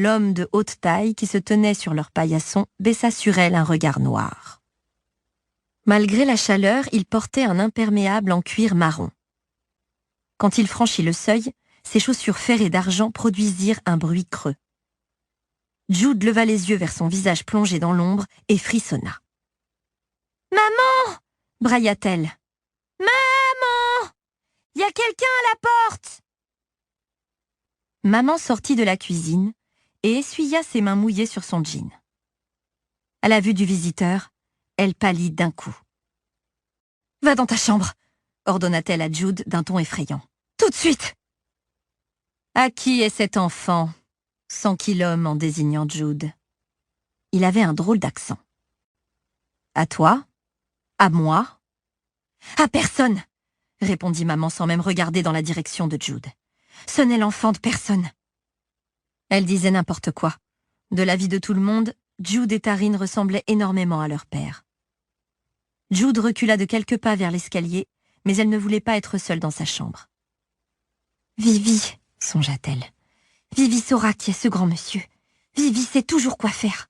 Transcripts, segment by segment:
L'homme de haute taille qui se tenait sur leur paillasson baissa sur elle un regard noir. Malgré la chaleur, il portait un imperméable en cuir marron. Quand il franchit le seuil, ses chaussures ferrées d'argent produisirent un bruit creux. Jude leva les yeux vers son visage plongé dans l'ombre et frissonna. « Maman !» brailla-t-elle. « Maman ! Y a quelqu'un à la porte !» Maman sortit de la cuisine et essuya ses mains mouillées sur son jean. À la vue du visiteur, elle pâlit d'un coup. « Va dans ta chambre !» ordonna-t-elle à Jude d'un ton effrayant. « Tout de suite !» « À qui est cet enfant ?» s'enquit l'homme en désignant Jude. Il avait un drôle d'accent. « À toi ? À moi ? » « À personne !» répondit maman sans même regarder dans la direction de Jude. « Ce n'est l'enfant de personne. » Elle disait n'importe quoi. De l'avis de tout le monde, Jude et Taryn ressemblaient énormément à leur père. Jude recula de quelques pas vers l'escalier, mais elle ne voulait pas être seule dans sa chambre. « Vivi !» songea-t-elle. « Vivi saura qui est ce grand monsieur. Vivi sait toujours quoi faire. »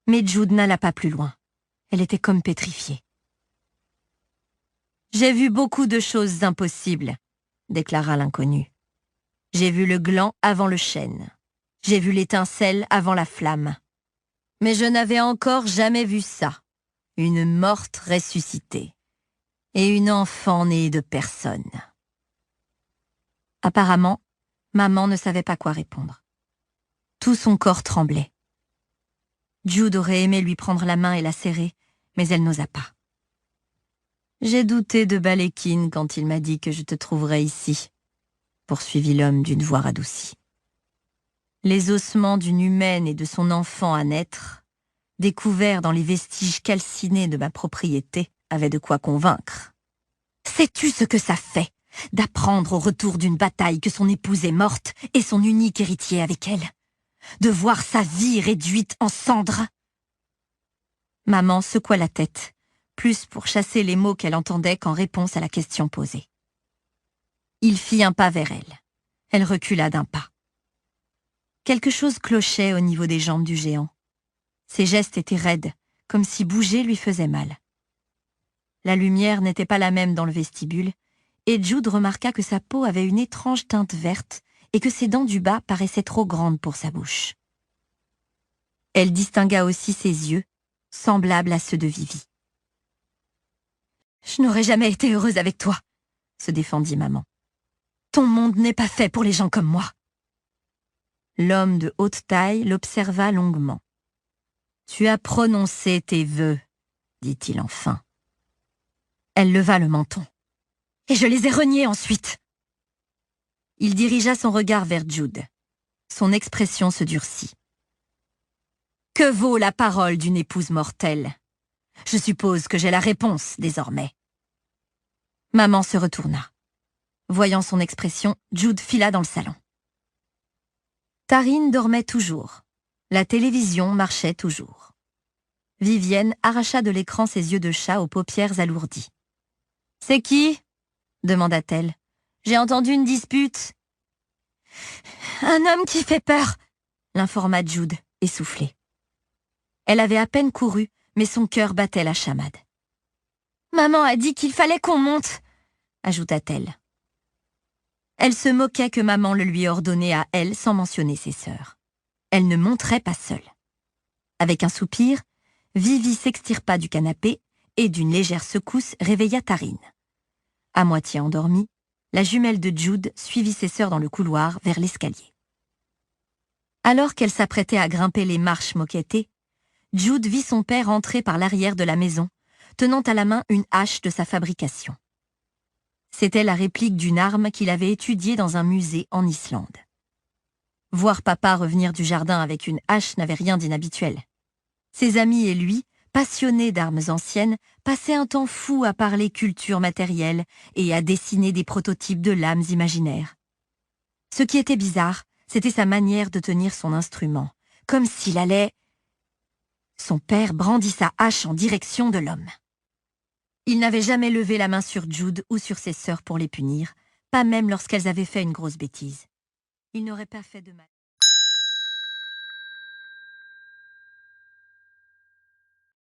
Mais Jude n'alla pas plus loin. Elle était comme pétrifiée. « J'ai vu beaucoup de choses impossibles, » déclara l'inconnu. « J'ai vu le gland avant le chêne. J'ai vu l'étincelle avant la flamme. Mais je n'avais encore jamais vu ça. Une morte ressuscitée. Et une enfant née de personne. » Apparemment, maman ne savait pas quoi répondre. Tout son corps tremblait. Jude aurait aimé lui prendre la main et la serrer, mais elle n'osa pas. « J'ai douté de Balekin quand il m'a dit que je te trouverais ici, » poursuivit l'homme d'une voix radoucie. Les ossements d'une humaine et de son enfant à naître, découverts dans les vestiges calcinés de ma propriété, avaient de quoi convaincre. Sais-tu ce que ça fait d'apprendre au retour d'une bataille que son épouse est morte et son unique héritier avec elle? De voir sa vie réduite en cendres? Maman secoua la tête, plus pour chasser les mots qu'elle entendait qu'en réponse à la question posée. Il fit un pas vers elle. Elle recula d'un pas. Quelque chose clochait au niveau des jambes du géant. Ses gestes étaient raides, comme si bouger lui faisait mal. La lumière n'était pas la même dans le vestibule, et Jude remarqua que sa peau avait une étrange teinte verte et que ses dents du bas paraissaient trop grandes pour sa bouche. Elle distingua aussi ses yeux, semblables à ceux de Vivi. « Je n'aurais jamais été heureuse avec toi, » se défendit maman. « Ton monde n'est pas fait pour les gens comme moi. » L'homme de haute taille l'observa longuement. « Tu as prononcé tes vœux, » dit-il enfin. Elle leva le menton. « Et je les ai reniés ensuite. » Il dirigea son regard vers Jude. Son expression se durcit. « Que vaut la parole d'une épouse mortelle? Je suppose que j'ai la réponse désormais. » Maman se retourna. Voyant son expression, Jude fila dans le salon. Taryn dormait toujours. La télévision marchait toujours. Vivienne arracha de l'écran ses yeux de chat aux paupières alourdies. « C'est qui ?» demanda-t-elle. « J'ai entendu une dispute. »« Un homme qui fait peur !» l'informa Jude, essoufflée. Elle avait à peine couru, mais son cœur battait la chamade. « Maman a dit qu'il fallait qu'on monte !» ajouta-t-elle. Elle se moquait que maman le lui ordonnait à elle sans mentionner ses sœurs. Elle ne monterait pas seule. Avec un soupir, Vivi s'extirpa du canapé et d'une légère secousse réveilla Taryn. À moitié endormie, la jumelle de Jude suivit ses sœurs dans le couloir vers l'escalier. Alors qu'elle s'apprêtait à grimper les marches moquettées, Jude vit son père entrer par l'arrière de la maison, tenant à la main une hache de sa fabrication. C'était la réplique d'une arme qu'il avait étudiée dans un musée en Islande. Voir papa revenir du jardin avec une hache n'avait rien d'inhabituel. Ses amis et lui, passionnés d'armes anciennes, passaient un temps fou à parler culture matérielle et à dessiner des prototypes de lames imaginaires. Ce qui était bizarre, c'était sa manière de tenir son instrument, comme s'il allait... Son père brandit sa hache en direction de l'homme. Il n'avait jamais levé la main sur Jude ou sur ses sœurs pour les punir, pas même lorsqu'elles avaient fait une grosse bêtise. Il n'aurait pas fait de mal.